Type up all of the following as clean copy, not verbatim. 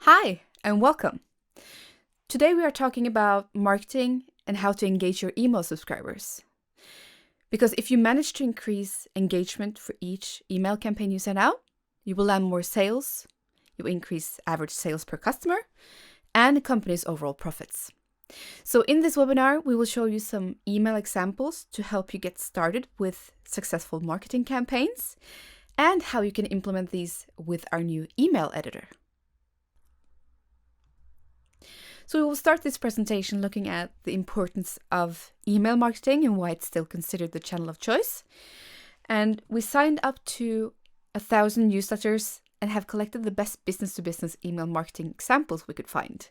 Hi, and welcome. Today we are talking about marketing and how to engage your email subscribers. Because if you manage to increase engagement for each email campaign you send out, you will land more sales, you will increase average sales per customer, and the company's overall profits. So in this webinar, we will show you some email examples to help you get started with successful marketing campaigns and how you can implement these with our new email editor. So we will start this presentation looking at the importance of email marketing and why it's still considered the channel of choice. And we signed up to 1,000 newsletters and have collected the best business-to-business email marketing examples we could find.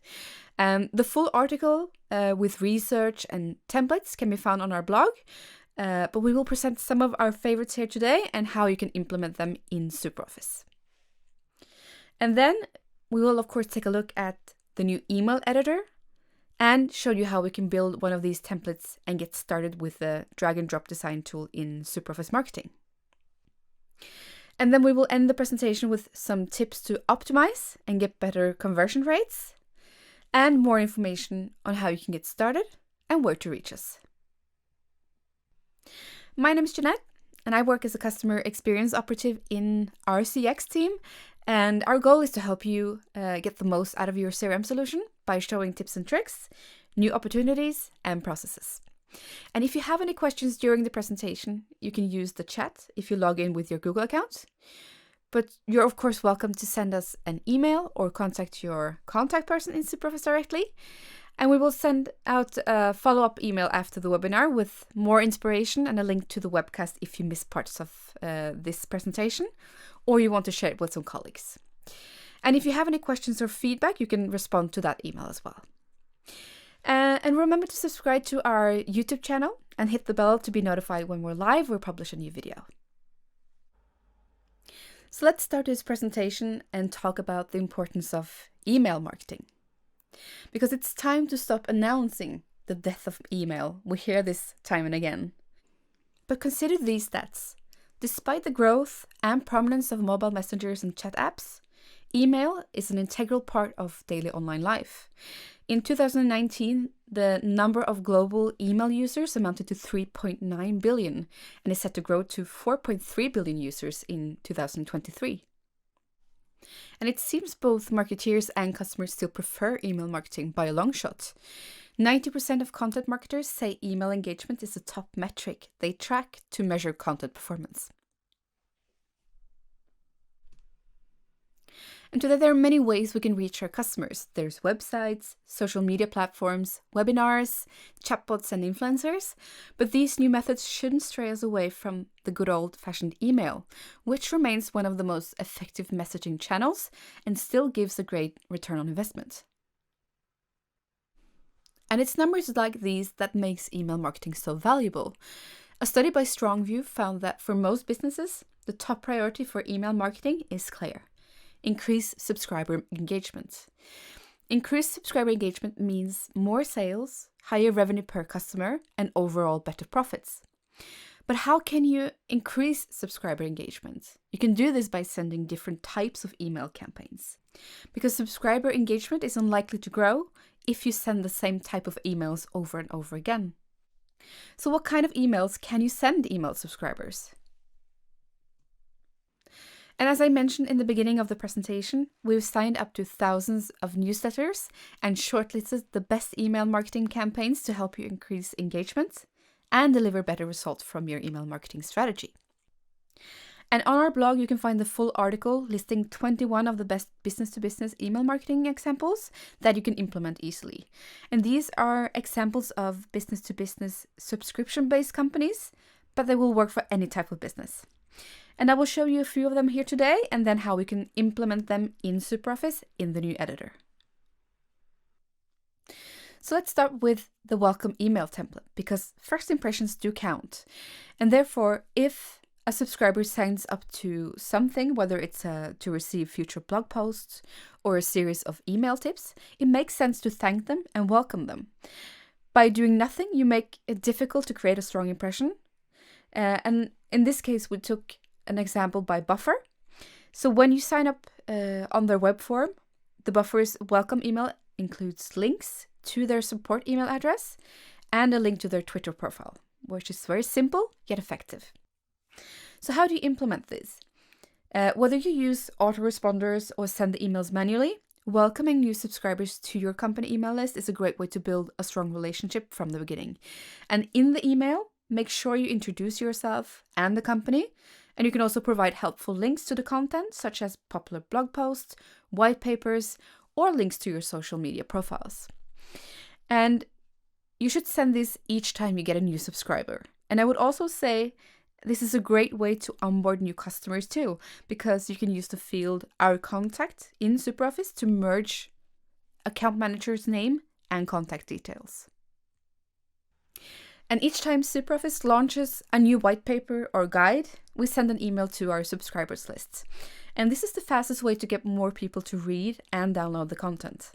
The full article with research and templates can be found on our blog, but we will present some of our favorites here today and how you can implement them in SuperOffice. And then we will, of course, take a look at the new email editor and show you how we can build one of these templates and get started with the drag and drop design tool in SuperOffice Marketing. And then we will end the presentation with some tips to optimize and get better conversion rates and more information on how you can get started and where to reach us. My name is Jeanette and I work as a customer experience operative in our CX team. And our goal is to help you get the most out of your CRM solution by showing tips and tricks, new opportunities, and processes. And if you have any questions during the presentation, you can use the chat if you log in with your Google account. But you're, of course, welcome to send us an email or contact your contact person in SuperOffice directly. And we will send out a follow-up email after the webinar with more inspiration and a link to the webcast if you missed parts of this presentation or you want to share it with some colleagues. And if you have any questions or feedback, you can respond to that email as well. And remember to subscribe to our YouTube channel and hit the bell to be notified when we're live or publish a new video. So let's start this presentation and talk about the importance of email marketing. Because it's time to stop announcing the death of email. We hear this time and again. But consider these stats. Despite the growth and prominence of mobile messengers and chat apps, email is an integral part of daily online life. In 2019, the number of global email users amounted to 3.9 billion and is set to grow to 4.3 billion users in 2023. And it seems both marketeers and customers still prefer email marketing by a long shot. 90% of content marketers say email engagement is a top metric they track to measure content performance. And today there are many ways we can reach our customers. There's websites, social media platforms, webinars, chatbots, and influencers. But these new methods shouldn't stray us away from the good old-fashioned email, which remains one of the most effective messaging channels and still gives a great return on investment. And it's numbers like these that makes email marketing so valuable. A study by StrongView found that for most businesses, the top priority for email marketing is clear. Increase subscriber engagement. Increased subscriber engagement means more sales, higher revenue per customer, and overall better profits. But how can you increase subscriber engagement? You can do this by sending different types of email campaigns. Because subscriber engagement is unlikely to grow if you send the same type of emails over and over again. So what kind of emails can you send email subscribers? And as I mentioned in the beginning of the presentation, we've signed up to thousands of newsletters and shortlisted the best email marketing campaigns to help you increase engagement and deliver better results from your email marketing strategy. And on our blog, you can find the full article listing 21 of the best business-to-business email marketing examples that you can implement easily. And these are examples of business-to-business subscription-based companies, but they will work for any type of business. And I will show you a few of them here today and then how we can implement them in SuperOffice in the new editor. So let's start with the welcome email template because first impressions do count. And therefore, if a subscriber signs up to something, whether it's to receive future blog posts or a series of email tips, it makes sense to thank them and welcome them. By doing nothing, you make it difficult to create a strong impression. And in this case, we took an example by Buffer. So when you sign up on their web form, The buffer's welcome email includes links to their support email address and a link to their Twitter profile, which is very simple yet effective. So how do you implement this? Whether you use autoresponders or send the emails manually, welcoming new subscribers to your company email list is a great way to build a strong relationship from the beginning. And in the email, make sure you introduce yourself and the company. And you can also provide helpful links to the content, such as popular blog posts, white papers, or links to your social media profiles. And you should send this each time you get a new subscriber. And I would also say this is a great way to onboard new customers too, because you can use the field Our Contact in SuperOffice to merge account manager's name and contact details. And each time SuperOffice launches a new white paper or guide, we send an email to our subscribers list. And this is the fastest way to get more people to read and download the content.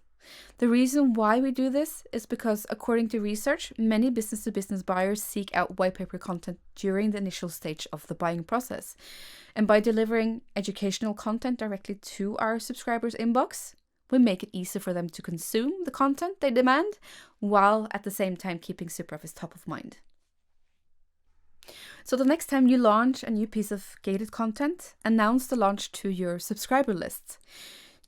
The reason why we do this is because, according to research, many business-to-business buyers seek out white paper content during the initial stage of the buying process. And by delivering educational content directly to our subscribers' inbox, we make it easy for them to consume the content they demand, while at the same time keeping SuperOffice top of mind. So the next time you launch a new piece of gated content, announce the launch to your subscriber list.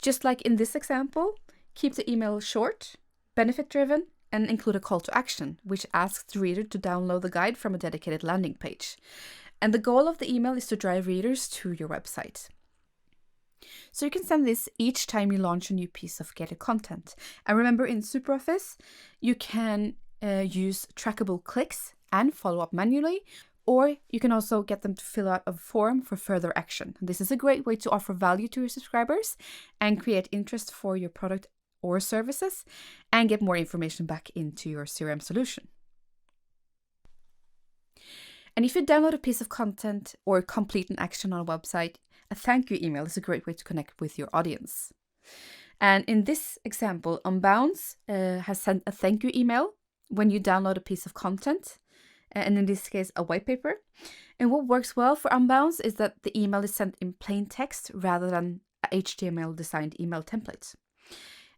Just like in this example, keep the email short, benefit-driven, and include a call to action, which asks the reader to download the guide from a dedicated landing page. And the goal of the email is to drive readers to your website. So you can send this each time you launch a new piece of gated content. And remember, in SuperOffice, you can use trackable clicks and follow up manually, or you can also get them to fill out a form for further action. This is a great way to offer value to your subscribers and create interest for your product or services and get more information back into your CRM solution. And if you download a piece of content or complete an action on a website, a thank you email is a great way to connect with your audience. And in this example, Unbounce has sent a thank you email when you download a piece of content, and in this case, a white paper. And what works well for Unbounce is that the email is sent in plain text rather than a HTML designed email template.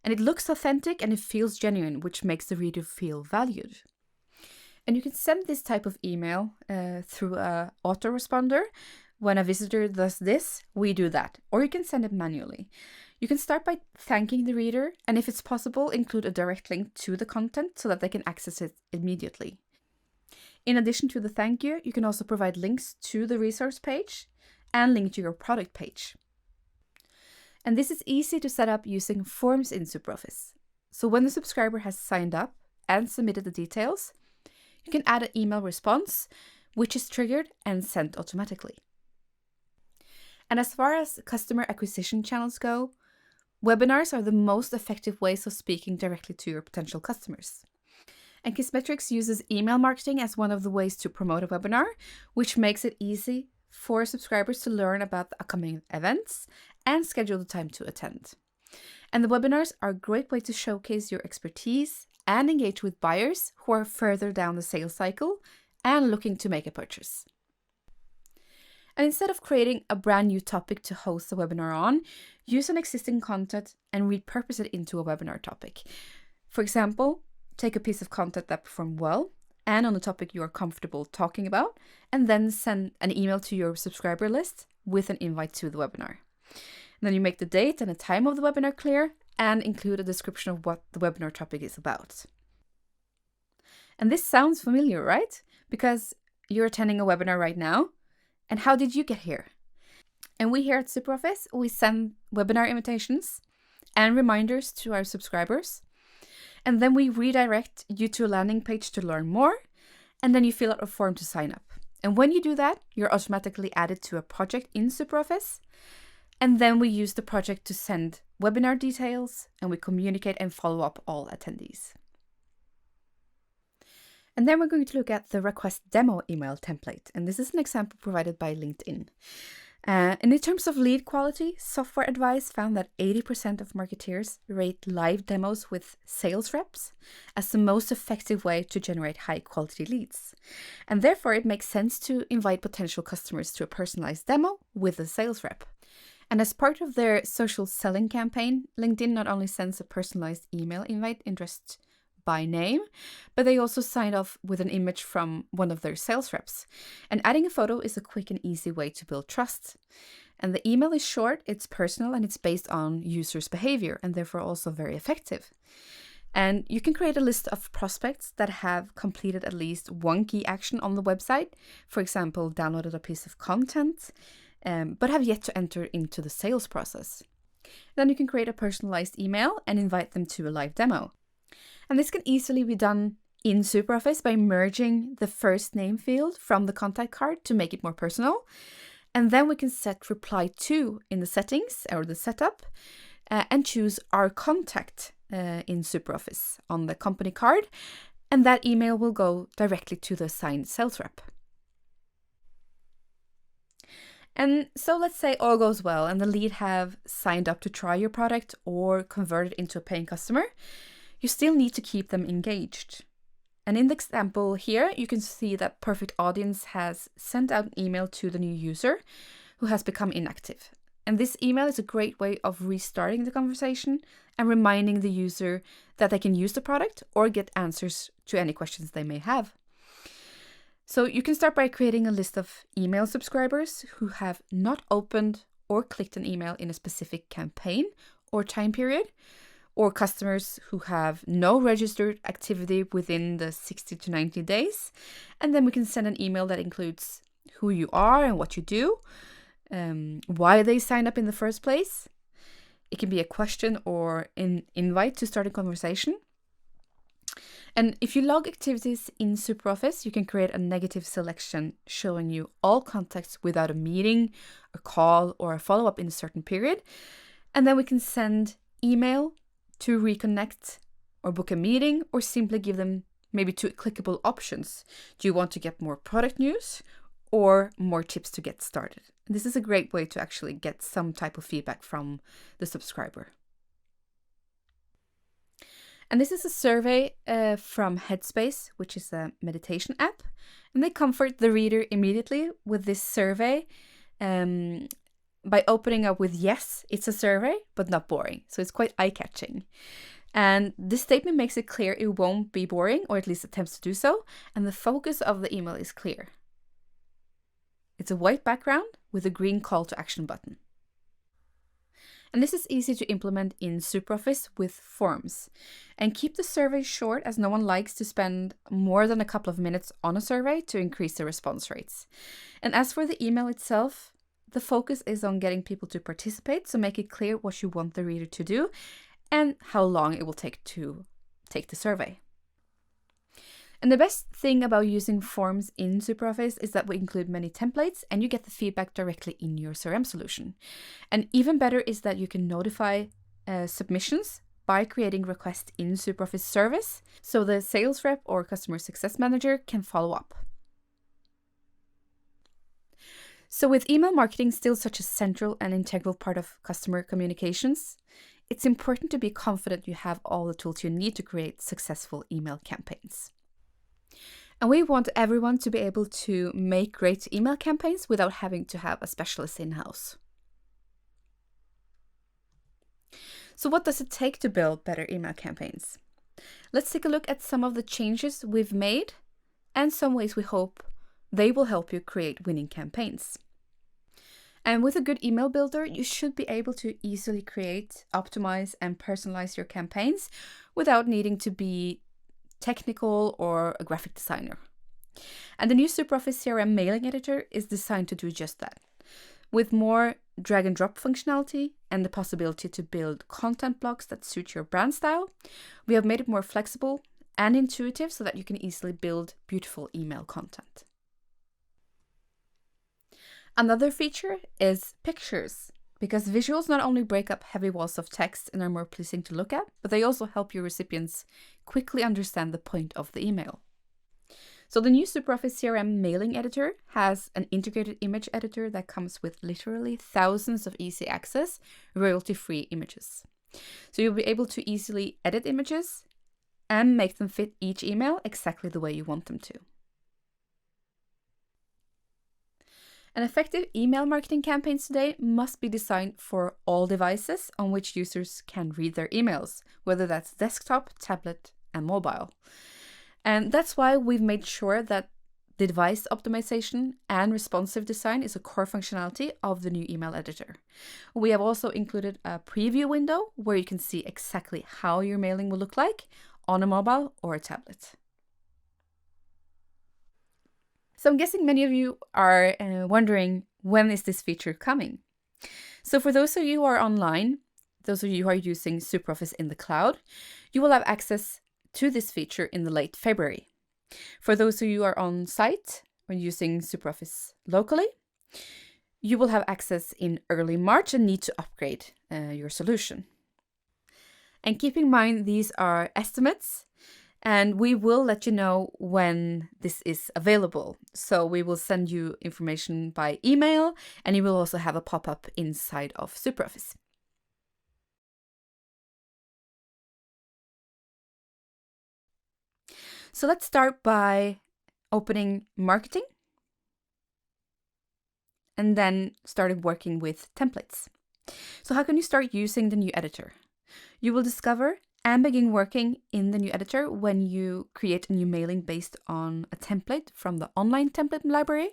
And it looks authentic and it feels genuine, which makes the reader feel valued. And you can send this type of email through an autoresponder. When a visitor does this, we do that. Or you can send it manually. You can start by thanking the reader, and if it's possible, include a direct link to the content so that they can access it immediately. In addition to the thank you, you can also provide links to the resource page and link to your product page. And this is easy to set up using forms in SuperOffice. So when the subscriber has signed up and submitted the details, you can add an email response, which is triggered and sent automatically. And as far as customer acquisition channels go, webinars are the most effective ways of speaking directly to your potential customers. And Kissmetrics uses email marketing as one of the ways to promote a webinar, which makes it easy for subscribers to learn about the upcoming events and schedule the time to attend. And the webinars are a great way to showcase your expertise and engage with buyers who are further down the sales cycle and looking to make a purchase. And instead of creating a brand new topic to host a webinar on, use an existing content and repurpose it into a webinar topic. For example, take a piece of content that performed well and on a topic you are comfortable talking about, and then send an email to your subscriber list with an invite to the webinar. And then you make the date and the time of the webinar clear and include a description of what the webinar topic is about. And this sounds familiar, right? Because you're attending a webinar right now. And how did you get here? And we here at SuperOffice, we send webinar invitations and reminders to our subscribers. And then we redirect you to a landing page to learn more. And then you fill out a form to sign up. And when you do that, you're automatically added to a project in SuperOffice. And then we use the project to send webinar details, and we communicate and follow up all attendees. And then we're going to look at the request demo email template. And this is an example provided by LinkedIn. And in terms of lead quality, Software Advice found that 80% of marketeers rate live demos with sales reps as the most effective way to generate high quality leads. And therefore, it makes sense to invite potential customers to a personalized demo with a sales rep. And as part of their social selling campaign, LinkedIn not only sends a personalized email invite addressed by name, but they also sign off with an image from one of their sales reps. And adding a photo is a quick and easy way to build trust. And the email is short, it's personal, and it's based on users' behavior, and therefore also very effective. And you can create a list of prospects that have completed at least one key action on the website, for example, downloaded a piece of content, but have yet to enter into the sales process. Then you can create a personalized email and invite them to a live demo. And this can easily be done in SuperOffice by merging the first name field from the contact card to make it more personal. And then we can set reply to in the settings or the setup and choose our contact in SuperOffice on the company card. And that email will go directly to the assigned sales rep. And so let's say all goes well and the lead have signed up to try your product or converted into a paying customer. You still need to keep them engaged. And in the example here, you can see that Perfect Audience has sent out an email to the new user who has become inactive. And this email is a great way of restarting the conversation and reminding the user that they can use the product or get answers to any questions they may have. So you can start by creating a list of email subscribers who have not opened or clicked an email in a specific campaign or time period, or customers who have no registered activity within the 60 to 90 days. And then we can send an email that includes who you are and what you do, why they signed up in the first place. It can be a question or an invite to start a conversation. And if you log activities in SuperOffice, you can create a negative selection showing you all contacts without a meeting, a call, or a follow-up in a certain period. And then we can send email to reconnect or book a meeting, or simply give them maybe two clickable options. Do you want to get more product news or more tips to get started? And this is a great way to actually get some type of feedback from the subscriber. And this is a survey from Headspace, which is a meditation app. And they comfort the reader immediately with this survey by opening up with, yes, it's a survey, but not boring. So it's quite eye-catching. And this statement makes it clear it won't be boring, or at least attempts to do so. And the focus of the email is clear. It's a white background with a green call to action button. And this is easy to implement in SuperOffice with forms. And keep the survey short, as no one likes to spend more than a couple of minutes on a survey to increase the response rates. And as for the email itself, the focus is on getting people to participate, so make it clear what you want the reader to do and how long it will take to take the survey. And the best thing about using forms in SuperOffice is that we include many templates and you get the feedback directly in your CRM solution. And even better is that you can notify submissions by creating requests in SuperOffice service, so the sales rep or customer success manager can follow up. So with email marketing still such a central and integral part of customer communications, it's important to be confident you have all the tools you need to create successful email campaigns. And we want everyone to be able to make great email campaigns without having to have a specialist in-house. So what does it take to build better email campaigns? Let's take a look at some of the changes we've made and some ways we hope they will help you create winning campaigns. And with a good email builder, you should be able to easily create, optimize, and personalize your campaigns without needing to be technical or a graphic designer. And the new SuperOffice CRM mailing editor is designed to do just that. With more drag and drop functionality and the possibility to build content blocks that suit your brand style, we have made it more flexible and intuitive so that you can easily build beautiful email content. Another feature is pictures, because visuals not only break up heavy walls of text and are more pleasing to look at, but they also help your recipients quickly understand the point of the email. So the new SuperOffice CRM mailing editor has an integrated image editor that comes with literally thousands of easy access, royalty-free images. So you'll be able to easily edit images and make them fit each email exactly the way you want them to. An effective email marketing campaigns today must be designed for all devices on which users can read their emails, whether that's desktop, tablet, and mobile. And that's why we've made sure that the device optimization and responsive design is a core functionality of the new email editor. We have also included a preview window where you can see exactly how your mailing will look like on a mobile or a tablet. So I'm guessing many of you are wondering, when is this feature coming? So for those of you who are online, those of you who are using SuperOffice in the cloud, you will have access to this feature in the late February. For those of you who are on site when using SuperOffice locally, you will have access in early March and need to upgrade your solution. And keep in mind, these are estimates, and we will let you know when this is available. So we will send you information by email, and you will also have a pop-up inside of SuperOffice. So let's start by opening marketing and then starting working with templates. So how can you start using the new editor? You will discover and begin working in the new editor when you create a new mailing based on a template from the online template library,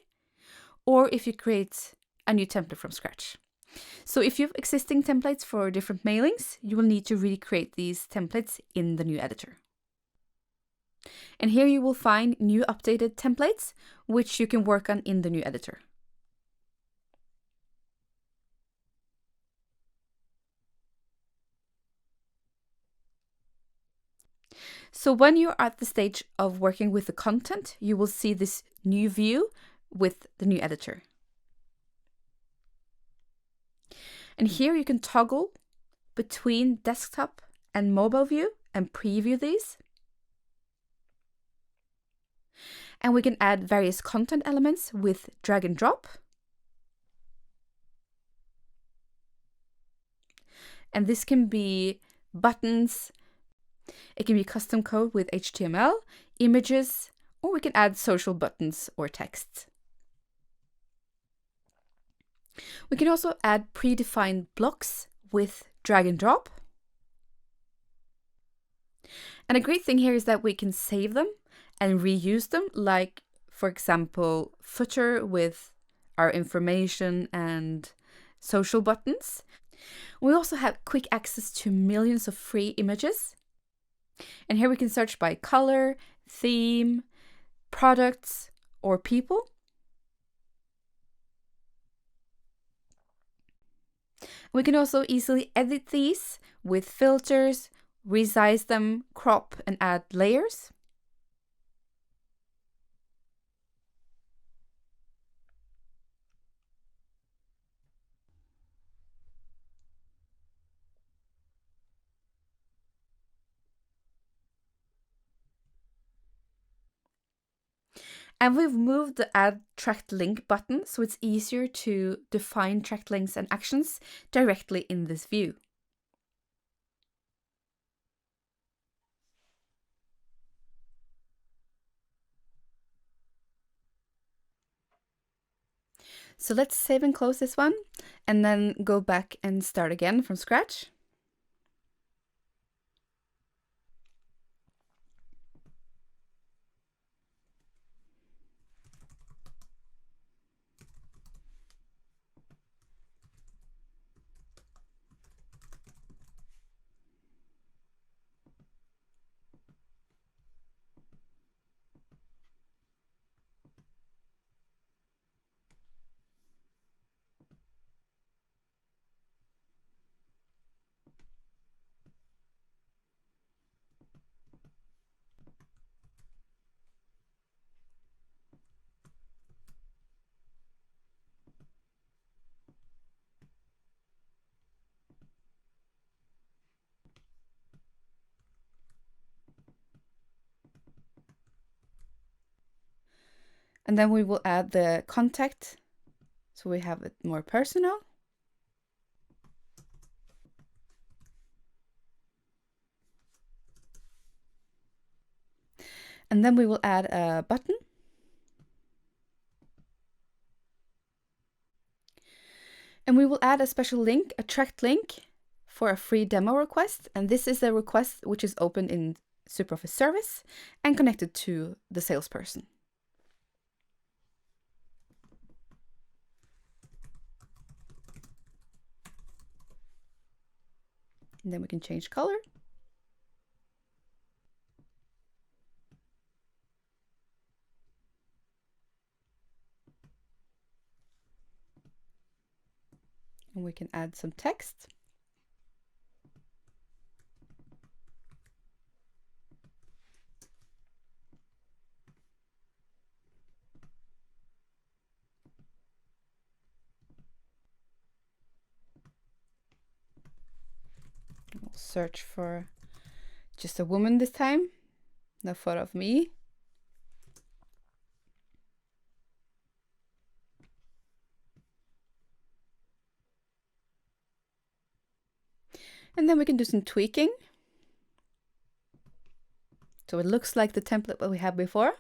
or if you create a new template from scratch. So if you have existing templates for different mailings, you will need to recreate these templates in the new editor. And here you will find new updated templates, which you can work on in the new editor. So when you're at the stage of working with the content, you will see this new view with the new editor. And here you can toggle between desktop and mobile view and preview these. And we can add various content elements with drag and drop. And this can be buttons, it can be custom code with HTML, images, or we can add social buttons or text. We can also add predefined blocks with drag and drop. And a great thing here is that we can save them and reuse them, like, for example, footer with our information and social buttons. We also have quick access to millions of free images. And here we can search by color, theme, products, or people. We can also easily edit these with filters, resize them, crop, and add layers. And we've moved the add tracked link button so it's easier to define tracked links and actions directly in this view. So let's save and close this one and then go back and start again from scratch. And then we will add the contact so we have it more personal. And then we will add a button. And we will add a special link, a tracked link for a free demo request. And this is a request which is open in SuperOffice Service and connected to the salesperson. And then we can change color. And we can add some text. We'll search for just a woman this time, no photo of me. And then we can do some tweaking. So it looks like the template that we had before.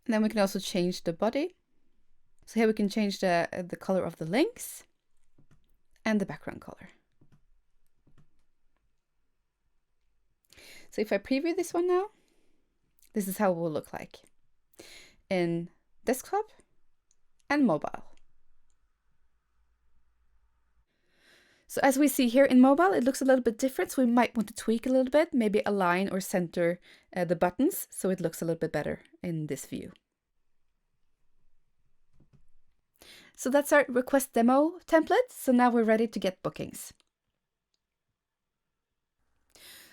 And then we can also change the body. So here we can change the color of the links and the background color. So if I preview this one now, this is how it will look like in desktop and mobile. So as we see here in mobile, it looks a little bit different. So we might want to tweak a little bit, maybe align or center the buttons so it looks a little bit better in this view. So that's our request demo template. So now we're ready to get bookings.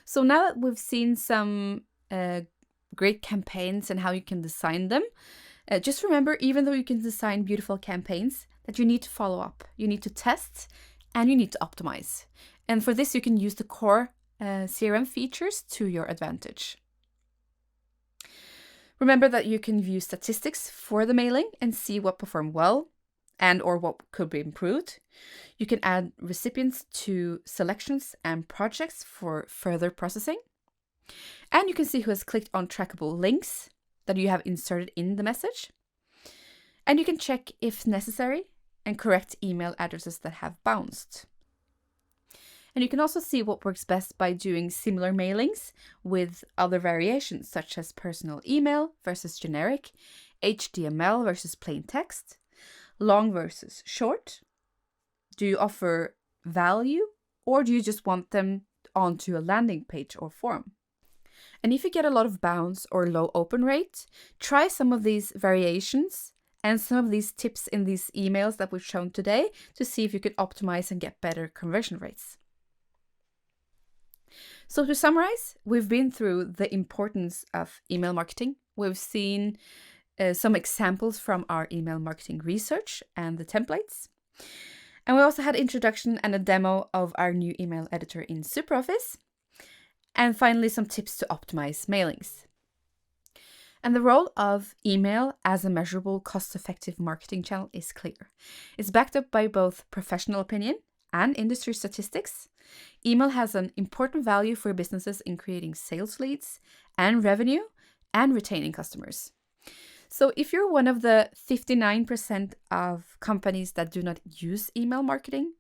So now that we've seen some great campaigns and how you can design them, just remember, even though you can design beautiful campaigns, that you need to follow up, you need to test, and you need to optimize. And for this, you can use the core CRM features to your advantage. Remember that you can view statistics for the mailing and see what performed well and or what could be improved. You can add recipients to selections and projects for further processing. And you can see who has clicked on trackable links that you have inserted in the message. And you can check, if necessary, and correct email addresses that have bounced. And you can also see what works best by doing similar mailings with other variations, such as personal email versus generic, HTML versus plain text, long versus short. Do you offer value, or do you just want them onto a landing page or form? And if you get a lot of bounce or low open rate, try some of these variations and some of these tips in these emails that we've shown today to see if you could optimize and get better conversion rates. So to summarize, we've been through the importance of email marketing. We've seen some examples from our email marketing research and the templates. And we also had an introduction and a demo of our new email editor in SuperOffice. And finally, some tips to optimize mailings. And the role of email as a measurable, cost-effective marketing channel is clear. It's backed up by both professional opinion and industry statistics. Email has an important value for businesses in creating sales leads and revenue and retaining customers. So if you're one of the 59% of companies that do not use email marketing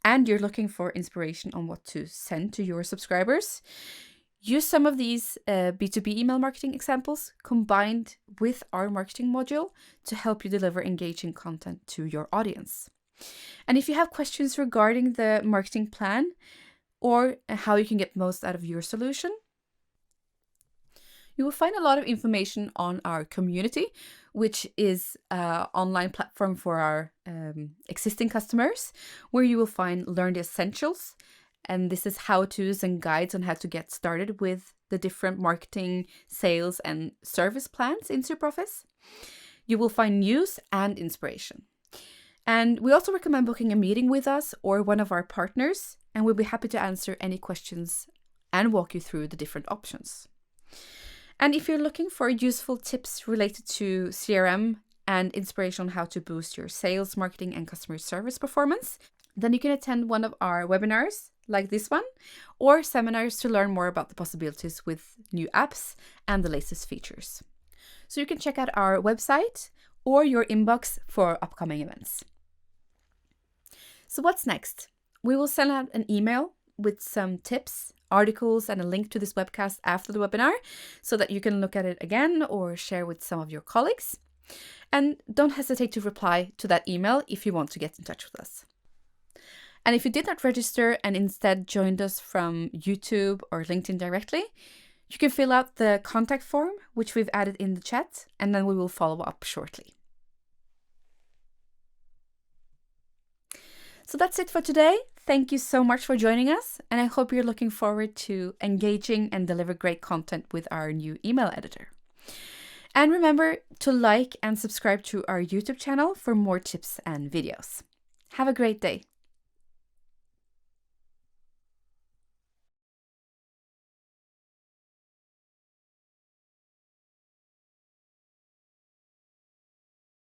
and you're looking for inspiration on what to send to your subscribers, use some of these B2B email marketing examples combined with our marketing module to help you deliver engaging content to your audience. And if you have questions regarding the marketing plan or how you can get most out of your solution, you will find a lot of information on our community, which is an online platform for our existing customers, where you will find Learn the Essentials. And this is how-tos and guides on how to get started with the different marketing, sales, and service plans in SuperOffice. You will find news and inspiration. And we also recommend booking a meeting with us or one of our partners, and we'll be happy to answer any questions and walk you through the different options. And if you're looking for useful tips related to CRM and inspiration on how to boost your sales, marketing, and customer service performance, then you can attend one of our webinars like this one, or seminars to learn more about the possibilities with new apps and the latest features. So you can check out our website or your inbox for upcoming events. So what's next? We will send out an email with some tips, articles, and a link to this webcast after the webinar so that you can look at it again or share with some of your colleagues. And don't hesitate to reply to that email if you want to get in touch with us. And if you did not register and instead joined us from YouTube or LinkedIn directly, you can fill out the contact form, which we've added in the chat, and then we will follow up shortly. So that's it for today. Thank you so much for joining us, and I hope you're looking forward to engaging and deliver great content with our new email editor. And remember to like and subscribe to our YouTube channel for more tips and videos. Have a great day.